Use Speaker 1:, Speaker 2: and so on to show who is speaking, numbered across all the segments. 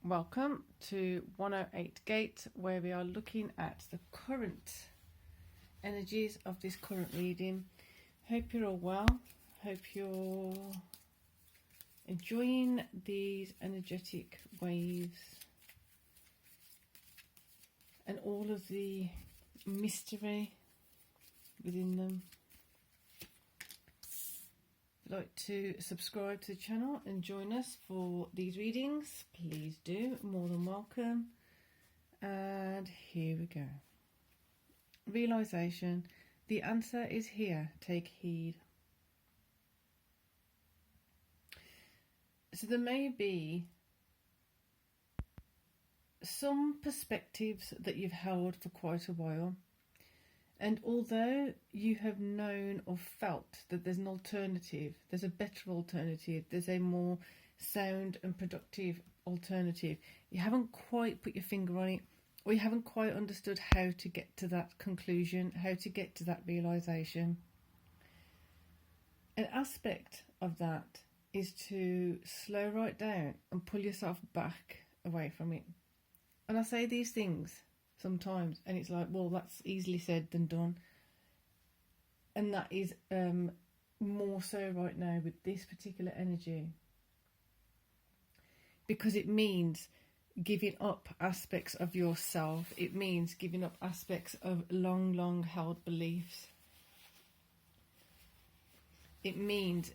Speaker 1: Welcome to 108 Gate, where we are looking at the current energies of this current reading. Hope you're all well. Hope you're enjoying these energetic waves and all of the mystery within them. If you'd like to subscribe to the channel and join us for these readings, please do. More than welcome. And here we go. Realization. The answer is here. Take heed. So there may be some perspectives that you've held for quite a while, and although you have known or felt that there's an alternative, there's a better alternative, there's a more sound and productive alternative, you haven't quite put your finger on it, or you haven't quite understood how to get to that conclusion, how to get to that realization. An aspect of that is to slow right down and pull yourself back away from it. And I say these things sometimes and it's like, well, that's easily said than done. And that is more so right now with this particular energy, because it means giving up aspects of yourself. It means giving up aspects of long held beliefs. It means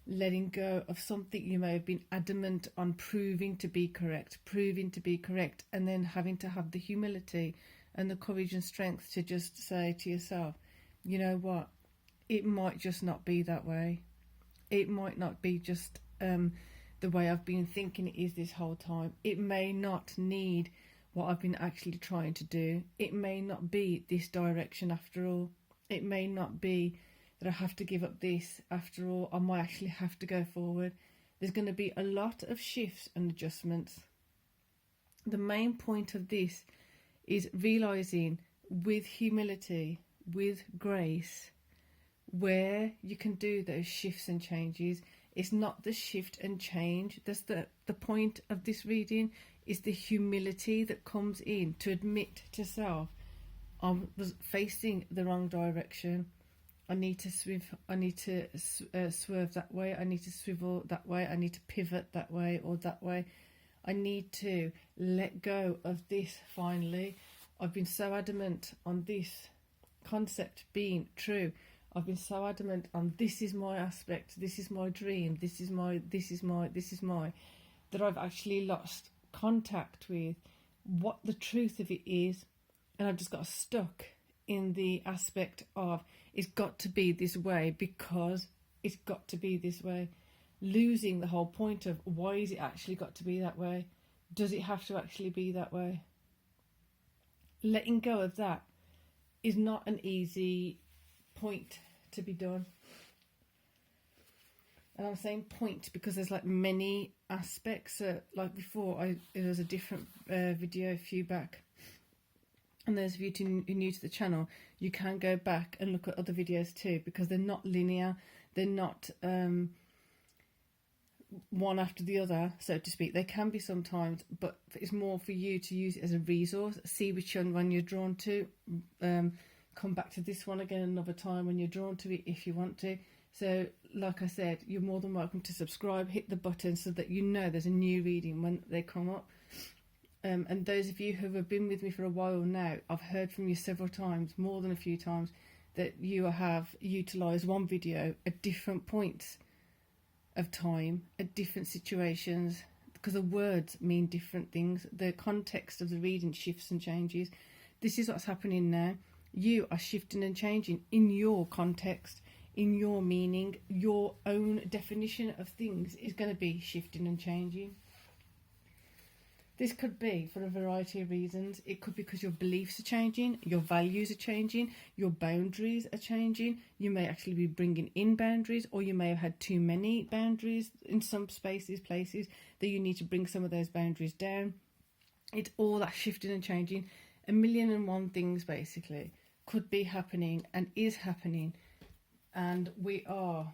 Speaker 1: letting go of something you may have been adamant on proving to be correct, and then having to have the humility and the courage and strength to just say to yourself, you know what, it might just not be that way. It might not be just the way I've been thinking it is this whole time. It may not need what I've been actually trying to do. It may not be this direction after all. It may not be that I have to give up this after all. I might actually have to go forward. There's going to be a lot of shifts and adjustments. The main point of this is realizing with humility, with grace, where you can do those shifts and changes. It's not the shift and change. That's the point of this reading, is the humility that comes in to admit to self, I was facing the wrong direction. I need to swerve that way. I need to swivel that way. I need to pivot that way or that way. I need to let go of this finally. I've been so adamant on this concept being true. I've been so adamant on this is my aspect, this is my dream, this is my, that I've actually lost contact with what the truth of it is. And I've just got stuck in the aspect of it's got to be this way because it's got to be this way, losing the whole point of why is it actually got to be that way? Does it have to actually be that way? Letting go of that is not an easy point to be done. And I'm saying point because there's like many aspects. Like before, there was a different video a few back. And those of you who are new to the channel, you can go back and look at other videos too, because they're not linear. They're not one after the other, so to speak. They can be sometimes, but it's more for you to use it as a resource. See which one you're drawn to. Come back to this one again another time when you're drawn to it if you want to. So, like I said, you're more than welcome to subscribe. Hit the button so that you know there's a new reading when they come up. And those of you who have been with me for a while now, I've heard from you several times, more than a few times, that you have utilised one video at different points of time, at different situations, because the words mean different things. The context of the reading shifts and changes. This is what's happening now. You are shifting and changing in your context, in your meaning. Your own definition of things is going to be shifting and changing. This could be for a variety of reasons. It could be because your beliefs are changing, your values are changing, your boundaries are changing. You may actually be bringing in boundaries, or you may have had too many boundaries in some spaces, places, that you need to bring some of those boundaries down. It's all that shifting and changing. 1,000,001 things basically could be happening and is happening. And we are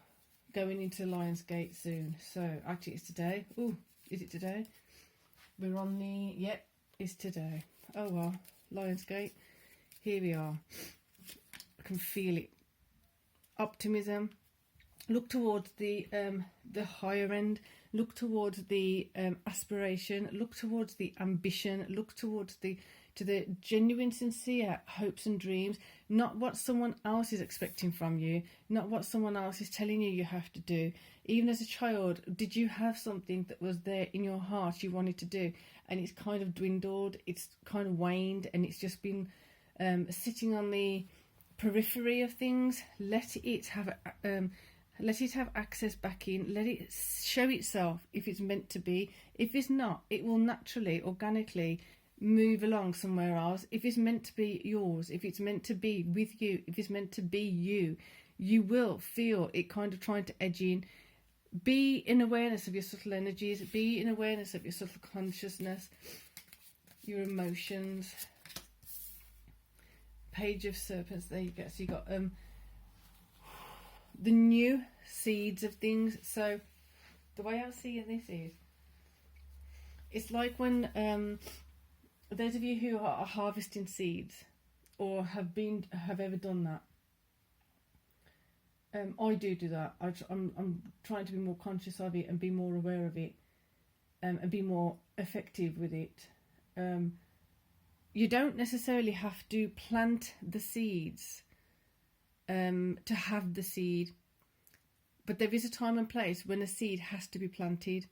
Speaker 1: going into Lion's Gate soon. So actually it's today. Oh, is it today? We're on the, yep, it's today. Oh well, Lionsgate. Here we are. I can feel it. Optimism. Look towards the higher end. Look towards the aspiration. Look towards the ambition. Look towards the genuine, sincere hopes and dreams. Not what someone else is expecting from you. Not what someone else is telling you have to do. Even as a child, did you have something that was there in your heart you wanted to do, and it's kind of dwindled, it's kind of waned, and it's just been sitting on the periphery of things? Let it have access back in. Let it show itself if it's meant to be. If it's not, it will naturally, organically move along somewhere else. If it's meant to be yours, if it's meant to be with you, if it's meant to be you, you will feel it kind of trying to edge in. Be in awareness of your subtle energies. Be in awareness of your subtle consciousness, your emotions. Page of Serpents. There you go. So you got the new seeds of things. So the way I'm seeing this is, it's like when those of you who are harvesting seeds or have ever done that. I do that. I'm trying to be more conscious of it and be more aware of it, and be more effective with it. You don't necessarily have to plant the seeds to have the seed, but there is a time and place when a seed has to be planted.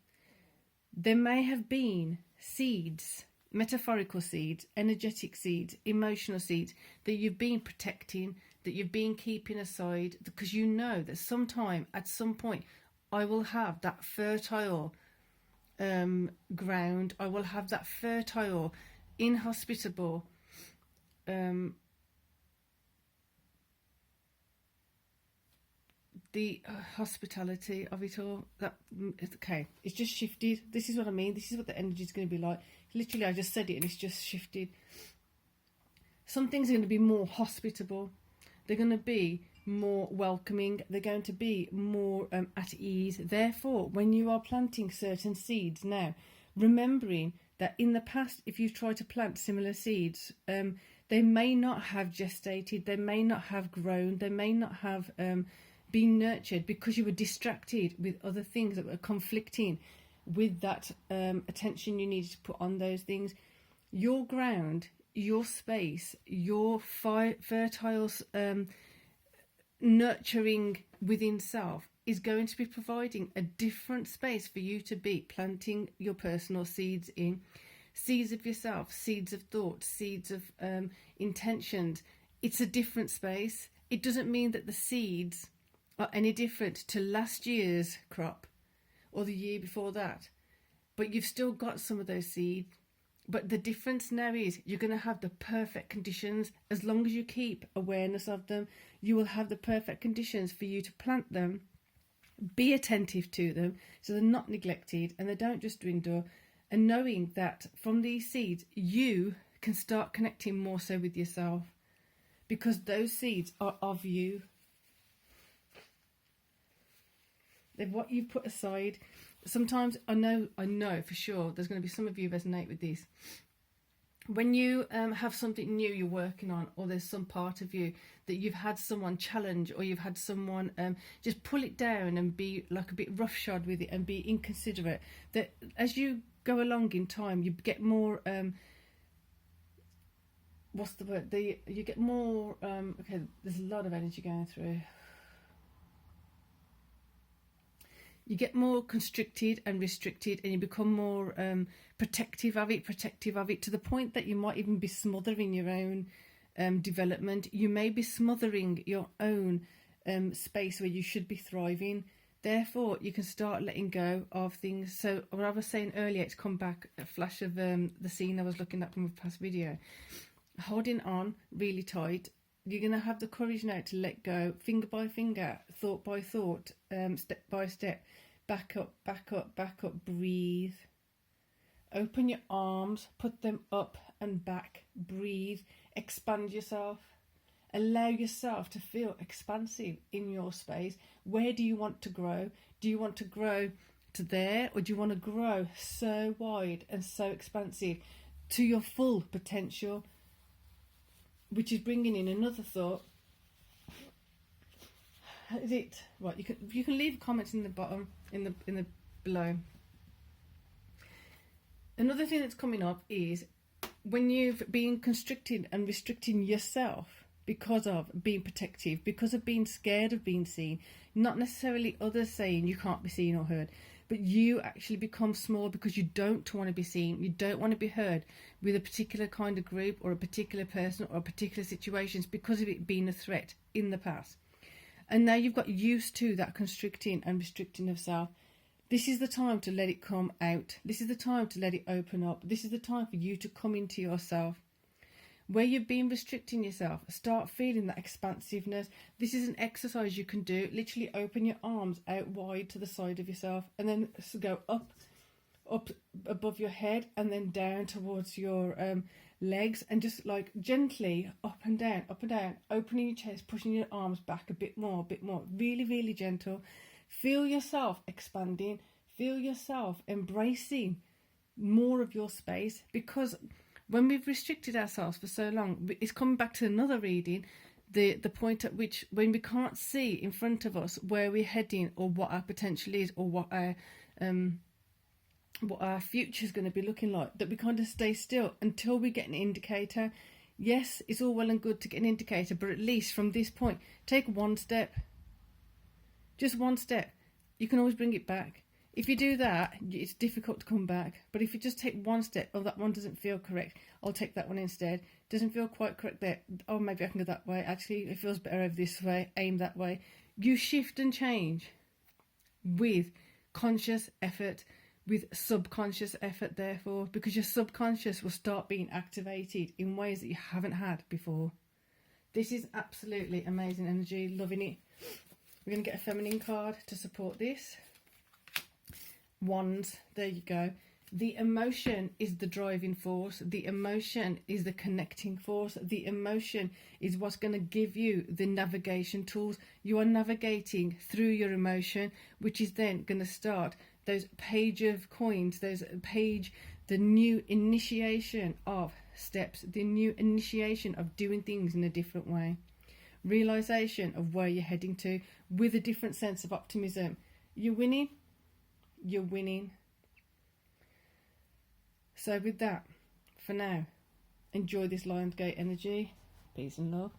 Speaker 1: There may have been seeds, metaphorical seeds, energetic seeds, emotional seeds that you've been protecting, that you've been keeping aside, because you know that sometime, at some point, I will have that fertile ground. I will have that fertile, inhospitable the hospitality of it all. That okay, it's just shifted. This is what I mean. This is what the energy is going to be like. Literally, I just said it and it's just shifted. Some things are going to be more hospitable. They're going to be more welcoming. They're going to be more at ease. Therefore, when you are planting certain seeds now, remembering that in the past, if you've tried to plant similar seeds, they may not have gestated, they may not have grown, they may not have been nurtured because you were distracted with other things that were conflicting with that attention you needed to put on those things. Your ground, your space, your fertile nurturing within self is going to be providing a different space for you to be planting your personal seeds in. Seeds of yourself, seeds of thought, seeds of intentions. It's a different space. It doesn't mean that the seeds are any different to last year's crop or the year before that, but you've still got some of those seeds. But the difference now is you're going to have the perfect conditions. As long as you keep awareness of them, you will have the perfect conditions for you to plant them. Be attentive to them so they're not neglected and they don't just dwindle. And knowing that from these seeds, you can start connecting more so with yourself, because those seeds are of you. They're what you put aside. Sometimes I know for sure there's going to be some of you resonate with this. When you have something new you're working on, or there's some part of you that you've had someone challenge, or you've had someone just pull it down and be like a bit roughshod with it and be inconsiderate, that as you go along in time you get more what's the word, you get more okay, there's a lot of energy going through. You get more constricted and restricted, and you become more protective of it, to the point that you might even be smothering your own development. You may be smothering your own space where you should be thriving. Therefore, you can start letting go of things. So what I was saying earlier, it's come back, a flash of the scene I was looking at from a past video. Holding on really tight. You're going to have the courage now to let go, finger by finger, thought by thought, step by step. Back up, back up, back up, breathe. Open your arms, put them up and back, breathe, expand yourself. Allow yourself to feel expansive in your space. Where do you want to grow? Do you want to grow to there, or do you want to grow so wide and so expansive to your full potential? Which is bringing in another thought. Is it right? You can leave comments in the bottom, in the below. Another thing that's coming up is when you've been constricted and restricting yourself because of being protective, because of being scared of being seen, not necessarily others saying you can't be seen or heard, but you actually become small because you don't want to be seen, you don't want to be heard with a particular kind of group or a particular person or particular situations because of it being a threat in the past. And now you've got used to that constricting and restricting of self. This is the time to let it come out. This is the time to let it open up. This is the time for you to come into yourself. Where you've been restricting yourself, start feeling that expansiveness. This is an exercise you can do. Literally open your arms out wide to the side of yourself and then go up above your head and then down towards your legs, and just like gently up and down, opening your chest, pushing your arms back a bit more, really, really gentle. Feel yourself expanding, feel yourself embracing more of your space, because when we've restricted ourselves for so long, it's coming back to another reading, the point at which when we can't see in front of us where we're heading or what our potential is or what our future is going to be looking like, that we kind of stay still until we get an indicator. Yes, it's all well and good to get an indicator, but at least from this point, take one step. Just one step. You can always bring it back. If you do that, it's difficult to come back. But if you just take one step, oh, that one doesn't feel correct, I'll take that one instead. Doesn't feel quite correct there. Oh, maybe I can go that way. Actually, it feels better over this way. Aim that way. You shift and change with conscious effort, with subconscious effort, therefore, because your subconscious will start being activated in ways that you haven't had before. This is absolutely amazing energy. Loving it. We're going to get a feminine card to support this. Wands, there you go. The emotion is the driving force. The emotion is the connecting force. The emotion is what's going to give you the navigation tools. You are navigating through your emotion, which is then going to start those page of coins, the new initiation of steps, the new initiation of doing things in a different way. Realization of where you're heading to with a different sense of optimism. You're winning. You're winning. So with that, for now, enjoy this Lionsgate energy. Peace and love.